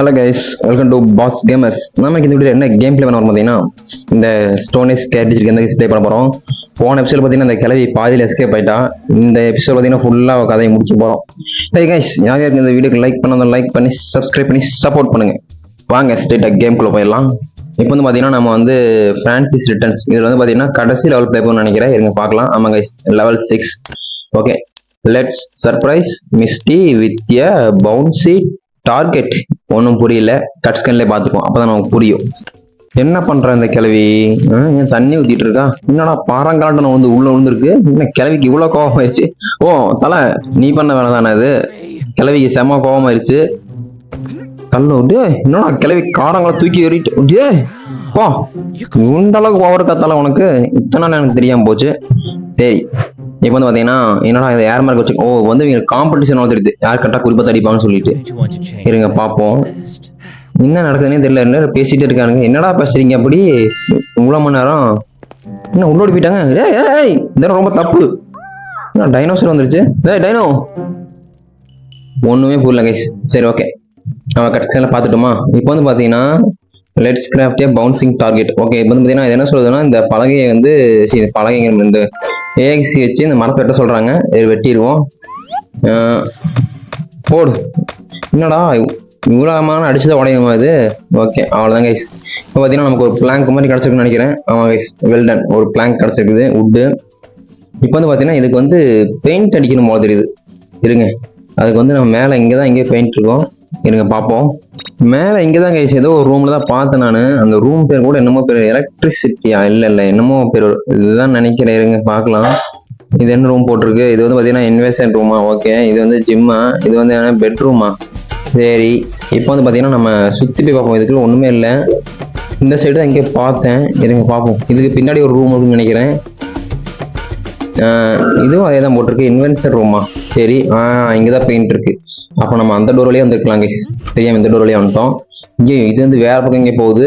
Hello guys, welcome to Boss Gamers. நமக்கு இந்த video என்ன கேம் பிளே பண்ண வரும் பார்த்தீங்கன்னா, இந்த ஸ்டோனேஜ் கேரக்டர் எந்த ப்ளே பண்ண போகிறோம். போன எபிசோட் பார்த்தீங்கன்னா இந்த கிளவி பாதியில் எஸ்கேப் ஆயிட்டா. இந்த எபிசோட் பார்த்தீங்கன்னா ஃபுல்லாக கதையை முடிச்சு போகிறோம். சரி கைஸ், யார் யாருக்கு இந்த வீடியோக்கு லைக் பண்ணாலும் லைக் பண்ணி சப்ஸ்கிரைப் பண்ணி சப்போர்ட் பண்ணுங்க. வாங்க ஸ்ட்ரெயிட்டாக கேம்குள்ளே போயிடலாம். இப்போ வந்து பார்த்தீங்கன்னா நம்ம வந்து ஃப்ரான்சிஸ் ரிட்டர்ன்ஸ் இதில் வந்து பார்த்தீங்கன்னா கடைசி லெவல் ப்ளே பண்ணணும்னு நினைக்கிறேன். இருங்க பார்க்கலாம். ஆமாம் guys, level 6. Okay, let's surprise Misty with a bouncy target. ஒன்றும் புரியல, டச் ஸ்கிரீன்ல பார்த்துப்போம், அப்பதான் நமக்கு புரியும். என்ன பண்ற இந்த கிழவி? தண்ணி ஊத்திட்டு இருக்கா. என்னடா பாறாங்காட்டம் வந்து உள்ள விழுந்துருக்கு. என்ன கிழவிக்கு இவ்வளவு கோபம் ஆயிடுச்சு? ஓ தலை, நீ பண்ண வேலை தானே இது? கிழவிக்கு செம்ம கோபம் ஆயிடுச்சு. கல்லு விட்டு என்னடா கிழவி காரங்களை தூக்கி ஏறிட்டு போ. இந்த அளவுக்கு ஓவர் கத்தால உனக்கு இத்தனை நாள் எனக்கு தெரியாம போச்சு. சரி, இப்போ வந்து பாத்தீங்கன்னா என்னடா இதை ஏர் மார்க் வச்சு வந்து இவங்க காம்படிஷன் வந்துருது, யார் கரெக்டா குறிப்பா அடிப்பாங்கன்னு சொல்லிட்டு. இருங்க பாப்போம் என்ன நடக்குதுன்னே தெரியல. என்ன பேசிட்டு இருக்கானுங்க, என்னடா பேசுறீங்க அப்படி இவ்வளவு மணி நேரம்? என்ன உள்ளோடி போயிட்டாங்க? ஏய் இதெல்லாம் ரொம்ப தப்பு. டைனோசர் வந்துருச்சு. டைனோ ஒண்ணுமே புரியல கைஸ். சரி ஓகே, நம்ம கடைசியில பாத்துட்டோமா. இப்போ வந்து பாத்தீங்கன்னா let's craft A bouncing target. Okay, இப்போ வந்து பாத்தீங்கன்னா என்ன சொல்றதுன்னா, இந்த பலகையை வந்து பலகைங்க இந்த ஏஎக்சி வச்சு இந்த மரத்தை வெட்ட சொல்றாங்க. வெட்டிடுவோம். போடு. என்னடா இவ்வளோமான அடிச்சுதான் உடையுமா இது? ஓகே, அவ்வளோதான் கைஸ். இப்போ பார்த்தீங்கன்னா நமக்கு ஒரு பிளாங்க் மாதிரி கிடச்சிருக்குன்னு நினைக்கிறேன். ஆமாம் கைஸ், வெல்டன். ஒரு பிளாங்க் கிடச்சிருக்குது, உட்டு. இப்போ வந்து பார்த்தீங்கன்னா இதுக்கு வந்து பெயிண்ட் அடிக்கணும் போல தெரியுது. இருங்க, அதுக்கு வந்து நம்ம மேலே இங்கே தான் பெயிண்ட் இருக்கும். இருங்க பார்ப்போம். மேலே இங்கே தான் கைஸ் ஏதோ ஒரு ரூமில் தான் பார்த்தேன் நான். அந்த ரூம் பேர் கூட என்னமோ பேர் எலக்ட்ரிசிட்டியா? இல்லை என்னமோ பேர் இதுதான் நினைக்கிறேன். இருங்க பார்க்கலாம். இது என்ன ரூம் போட்டிருக்கு? இது வந்து பார்த்தீங்கன்னா இன்வெஸ்ட் ரூமா? ஓகே, இது வந்து ஜிம்மா? இது வந்து என்ன பெட்ரூமா? சரி, இப்போ வந்து பார்த்தீங்கன்னா நம்ம சுற்றி போய் பார்ப்போம். இதுக்குள்ள ஒன்றுமே இல்லை. இந்த சைடு தான் இங்கே பார்த்தேன். இருங்க பார்ப்போம். இதுக்கு பின்னாடி ஒரு ரூம் இருக்குன்னு நினைக்கிறேன். இதுவும் அதே தான் போட்டிருக்கு, இன்வென்சர் ரூமா? சரி, இங்கே தான் பெயிண்ட் இருக்கு. அப்போ நம்ம அந்த டோர் வழியாக வந்துருக்கலாம் கைஸ். தெரியாம இந்த டோர் வழியாக வந்துட்டோம். இங்கே இது வந்து வேற பக்கம் இங்கே போகுது.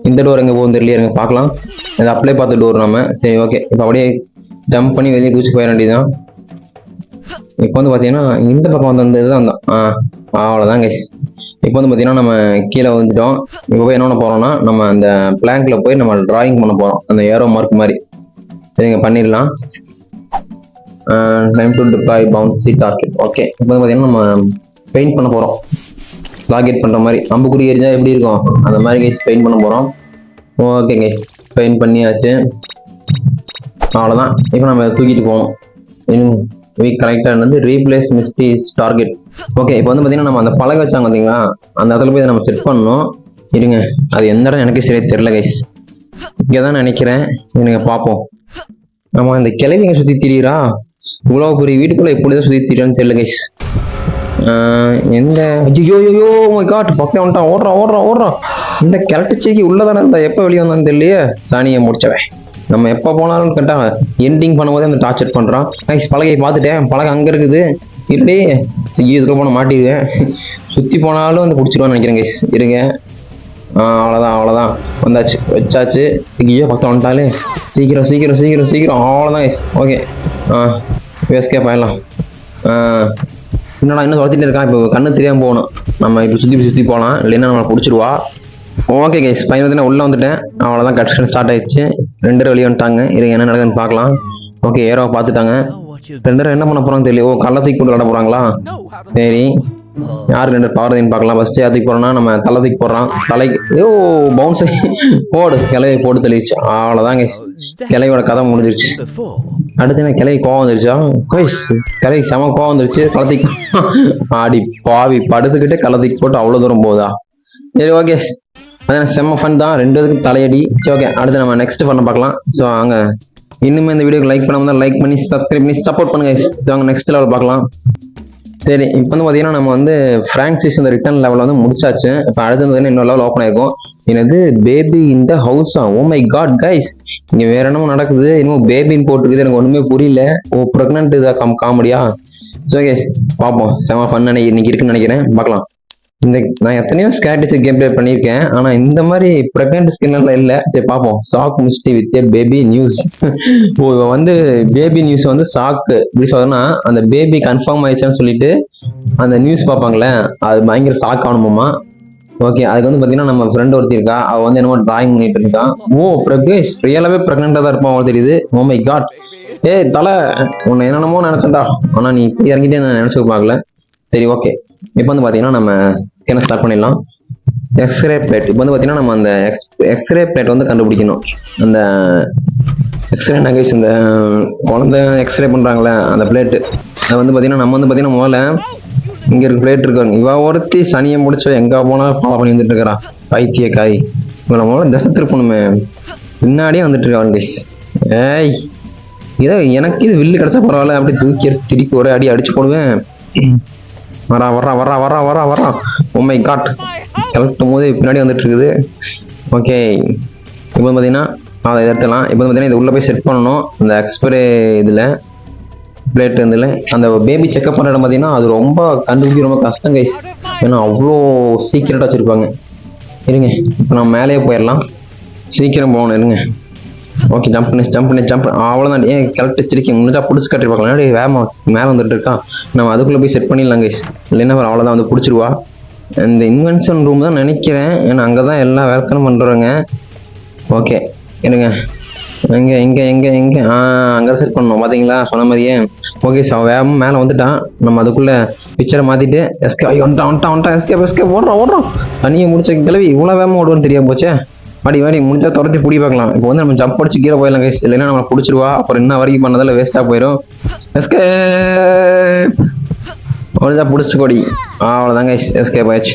இந்த டோர் எங்கே போகுது தெரியல. இருங்க பார்க்கலாம். இது அப்ளை பார்த்த டோர் நம்ம. சரி ஓகே, இப்போ அப்படியே ஜம்ப் பண்ணி வெளியே குதிச்சு போயிட வேண்டியதுதான். இப்போ வந்து பார்த்தீங்கன்னா இந்த பக்கம் வந்து இதுதான் அவ்வளோதான் கைஸ். இப்போ வந்து பார்த்தீங்கன்னா நம்ம கீழே வந்துட்டோம். இப்போ போய் என்ன பண்ண போறோம்னா, நம்ம அந்த பிளாங்க்ல போய் நம்ம டிராயிங் பண்ண போறோம், அந்த ஏரோ மார்க் மாதிரி. சரிங்க, பண்ணிடலாம். Time to deploy bouncy target. Okay, இப்போ வந்து பார்த்தீங்கன்னா நம்ம பெயிண்ட் பண்ண போகிறோம். டார்கெட் பண்ணுற மாதிரி அம்புக்குறி எரிஞ்சா எப்படி இருக்கும் அந்த மாதிரி கைஸ் பெயிண்ட் பண்ண போகிறோம். ஓகே கைஸ், பெயிண்ட் பண்ணியாச்சு. அவ்வளோதான். இப்போ நம்ம தூக்கிட்டு போகணும். கரெக்டாக வந்து ரீப்ளேஸ் மிஸ்டேஸ் டார்கெட். ஓகே, இப்போ வந்து பார்த்தீங்கன்னா நம்ம அந்த பழக வச்சாங்க பார்த்தீங்களா, அந்த இடத்துல போய் நம்ம செட் பண்ணணும். இருங்க, அது எந்த இடம் எனக்கு சரியா தெரியல கைஸ். இங்கே தான் நினைக்கிறேன். இருங்க பார்ப்போம். நம்ம இந்த கிழவிங்க சுற்றி திரியிறா. இவ்வளோ பெரிய வீட்டுக்குள்ள எப்படிதான் சுற்றி திரியான்னு தெரியல கைஸ். எந்த ஐயோ மை காட், பக்கம் வந்துட்டான். ஓடுறான். இந்த கிழட்டுச்சிக்கு உள்ளதானே இருந்தா, எப்போ வெளியே வந்தான்னு தெரியலையே. சாணியை முடிச்சவன். நம்ம எப்போ போனாலும் கேட்டா எண்டிங் பண்ணும்போதே அந்த டார்ச்சர் பண்றான். கைஸ், பலகையை பார்த்துட்டேன். பலகை அங்கே இருக்குது. இப்படி இதுக்கு போன மாட்டிடுவேன். சுற்றி போனாலும் வந்து பிடிச்சிருவான்னு நினைக்கிறேன் கைஸ். இருங்க, அவ்வளோதான் வந்தாச்சு, வச்சாச்சு. ஐயோ பக்கம் வந்துட்டாலே. சீக்கிரம். அவ்வளோதான் கைஸ். ஓகே, எஸ்கேப் ஆயிடலாம். என்னடா இன்னும் துரத்திட்டு இருக்கான். இப்போ கண்ணு தெரியாமல் போகணும். நம்ம இப்போ சுற்றி போகலாம், இல்லைன்னா நம்மளை பிடிச்சிருவா. ஓகே கைஸ், பையன் வந்து நான் உள்ளே வந்துட்டேன். அவ்வளோதான், கட்ஸ்கன் ஸ்டார்ட் ஆயிடுச்சு. 2 பேரும் வெளியே வந்துட்டாங்க. இருங்க என்ன நடக்குதுன்னு பார்க்கலாம். ஓகே, ஏரோவை பார்த்துட்டாங்க. 2 பேரும் என்ன பண்ண போகிறாங்க தெரியல. கள்ளத்துக்கு போட்டு விளாட போகிறாங்களா? சரி, யாருக்கு 2 பவர் பார்க்கலாம். ஃபர்ஸ்ட் யாருக்கு போறோம்னா நம்ம தளத்துக்கு போடுறான். தலைக்கு பவுன்ஸ் போடு. கிளையை போட்டு தெளிச்சு. அவ்வளோதான் கைஸ், கிளையோட கதை முடிஞ்சிருச்சு. அடுத்து என்ன, கிளை கோவம் வந்துருச்சா? கிளை செம கோவம் வந்துருச்சு. களத்துக்கு ஆடி பாவி படுத்துக்கிட்டே களத்துக்கு போட்டு அவ்வளோ தூரம் போகுதா? சரி ஓகே, அதான் செம்ம ஃபன் தான். 2 பேருக்கு தலையடி. சரி ஓகே, அடுத்து நம்ம நெக்ஸ்ட் பண்ண பார்க்கலாம். ஸோ அங்கே இன்னுமே இந்த வீடியோக்கு லைக் பண்ணாம தான் லைக் பண்ணி சப்ஸ்கிரைப் பண்ணி சப்போர்ட் பண்ணுங்க. அவங்க நெக்ஸ்ட் லெவல் பார்க்கலாம். சரி, இப்போ வந்து பார்த்தீங்கன்னா நம்ம வந்து ஃப்ரான்சிஸ் இந்த ரிட்டர்ன் லெவல் வந்து முடிச்சாச்சு. இப்போ அடுத்தது இன்னொரு லெவல் ஓப்பன் ஆயிருக்கும். என்னது பேபி இந்த ஹவுஸா? ஓ மை காட் கைஸ், இங்கே வேற என்னமோ நடக்குது. இன்னும் பேபின்னு போட்டுருக்குது, எனக்கு ஒன்றுமே புரியல. ப்ரெக்னென்ட் இதாக காமெடியா? ஸோ கைஸ் பார்ப்போம். செம ஃபன் இன்னைக்கு இருக்குன்னு நினைக்கிறேன். பார்க்கலாம். நான் எத்தனையோ ஸ்கேட்டிச்சு கேம் பிளே பண்ணியிருக்கேன், ஆனால் இந்த மாதிரி ப்ரெக்னென்ட் ஸ்கின் எல்லாம் இல்லை. சரி பார்ப்போம். Shock Misty with baby news. வந்து பேபி நியூஸ் வந்து சாக்கு இப்படி சொல்லணும்னா அந்த பேபி கன்ஃபார்ம் ஆயிடுச்சான்னு சொல்லிட்டு அந்த நியூஸ் பார்ப்பாங்களே, அது பயங்கர சாக் ஆகணுமா. ஓகே, அதுக்கு வந்து பாத்தீங்கன்னா நம்ம ஃப்ரெண்ட் ஒருத்தி இருக்கா, அவ வந்து என்னமோ டிராயிங் பண்ணிட்டு இருக்கா. ஓ பிரகேஷ் ரியலாவே பிரெக்னெண்டா தான் இருப்பான் அவள் தெரியுது. Oh my God. ஏய் தலை, உன்னை என்னென்னமோ நினைச்சேன்டா, ஆனா நீ இப்படி இறங்கிட்டே நான் நினைச்சு பார்க்கல. சரி ஓகே, இப்போ வந்து பாத்தீங்கன்னா நம்ம ஸ்கேனை ஸ்டார்ட் பண்ணிடலாம். எக்ஸ்ரே பிளேட், இப்போ வந்து பாத்தீங்கன்னா நம்ம அந்த எக்ஸ்ரே பிளேட் வந்து கண்டுபிடிக்கணும். அந்த எக்ஸ்ரே நகைஸ், இந்த குழந்தை எக்ஸ்ரே பண்றாங்களே அந்த பிளேட்டு, அதை வந்து பாத்தீங்கன்னா நம்ம வந்து பாத்தீங்கன்னா முதல்ல இங்க இருக்கு பிளேட் இருக்காங்க. இவ ஒருத்தி சனியை முடிச்ச எங்க போனா ஃபாலோ பண்ணி வந்துட்டு இருக்கிறா பைத்திய காய். இவளை முதல்ல திசை திருப்பணுமே, பின்னாடியே வந்துட்டு இருக்கான் கைஸ். ஏய் இதோ எனக்கு இது வில்லு கிடைச்சா பரவாயில்ல, அப்படி தூக்கி எடுத்து திருப்பி ஒரே அடி அடிச்சு போடுவேன். வரா வரா வரா வரா வரா வரா. ஓ மை காட், கலட்டும் போது பின்னாடி வந்துட்டு இருக்குது. ஓகே, இப்போ பார்த்தீங்கன்னா அதை எடுத்துலாம். இப்போ பார்த்தீங்கன்னா இது உள்ள போய் செட் பண்ணணும். அந்த எக்ஸ்பரே இதில் பிளேட் இதில் அந்த பேபி செக்அப் பண்ணுற இடம் பார்த்தீங்கன்னா அது ரொம்ப கண்டுபிடிக்க ரொம்ப கஷ்டம் கைஸ். ஏன்னா அவ்வளோ சீக்கிரட்டாக வச்சுருப்பாங்க. இருங்க, இப்போ நம்ம மேலேயே போயிடலாம். சீக்கிரம் போகணும், இருங்க. ஓகே, ஜம்ப் பண்ணி அவ்வளோதான். ஏன் கரெக்ட் வச்சிருக்கேன், முன்னாடி பிடிச்சி கட்டி பார்க்கலாம். வேமா மேலே வந்துட்டு இருக்கா, நம்ம அதுக்குள்ளே போய் செட் பண்ணிடலாம் கைஸ். இல்லைன்னா அவ்வளோதான் வந்து பிடிச்சிருவா. இந்த இன்வென்ஷன் ரூம் தான் நினைக்கிறேன், ஏன்னா அங்கே தான் எல்லா வேலைத்தனும் பண்ணுறோங்க. ஓகே இருங்க, எங்கே அங்கே செட் பண்ணணும் பார்த்தீங்களா, சொன்ன மாதிரியே. ஓகே சார், வேகமாக மேலே வந்துட்டான். நம்ம அதுக்குள்ளே பிக்சரை மாற்றிட்டு வந்துட்டான் எஸ்கேப் ஓடுறோம். தனியை முடிச்ச கிளவி இவ்வளோ வேகமாக ஓடுவோன்னு தெரியாம போச்சே. வாடி முடிஞ்சா துரத்தி பிடி பார்க்கலாம். இப்போ வந்து நம்ம ஜம்ப் அடிச்சு கீழே போயிடலாம் கைஸ், இல்லைன்னா நம்ம பிடிச்சிருவா. அப்புறம் இன்னும் வரைக்கும் பண்ணதில் வேஸ்ட்டாக போயிடும். எஸ்கேப் முடிஞ்சா பிடிச்சி கொடி, அவ்வளோதான் கைஸ், எஸ்கேப் ஆயிடுச்சு.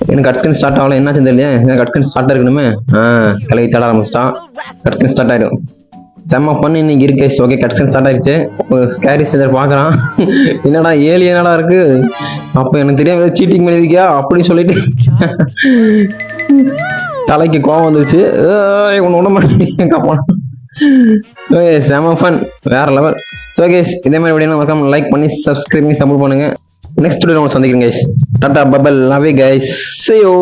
எனக்கு கட்ஸ்கின் ஸ்டார்ட் ஆகல, என்னாச்சு தெரியல. கட்ஸ்கின் ஸ்டார்ட் இருக்கணுமே. கிளவி தட ஆரம்பிச்சிட்டான். கட்ஸ்கின் ஸ்டார்ட் ஆயிடும். செம்ம பண்ணு இன்னைக்கு இருக்கு. ஓகே, கட்ஸ்கின் ஸ்டார்ட் ஆயிடுச்சு. ஸ்கேரி ஸ்டேஜர் பார்க்குறான். என்னடா ஏலியனடா இருக்கு, அப்போ எனக்கு தெரியாம சீட்டிங் பண்ணிருக்கியா அப்படின்னு சொல்லிட்டு தலைக்கு கோவம் வந்துருச்சு. ஒன்று விட மாட்டேன். செம ஃபன், வேற லெவல். ஓகே, இதே மாதிரி வீடியோ மறக்காம லைக் பண்ணி சப்ஸ்கிரைப் பண்ணி சப்போர்ட் பண்ணுங்க. நெக்ஸ்ட் வீடியோ சந்திக்கிறேன் guys. Tata bowel, love you guys, see you.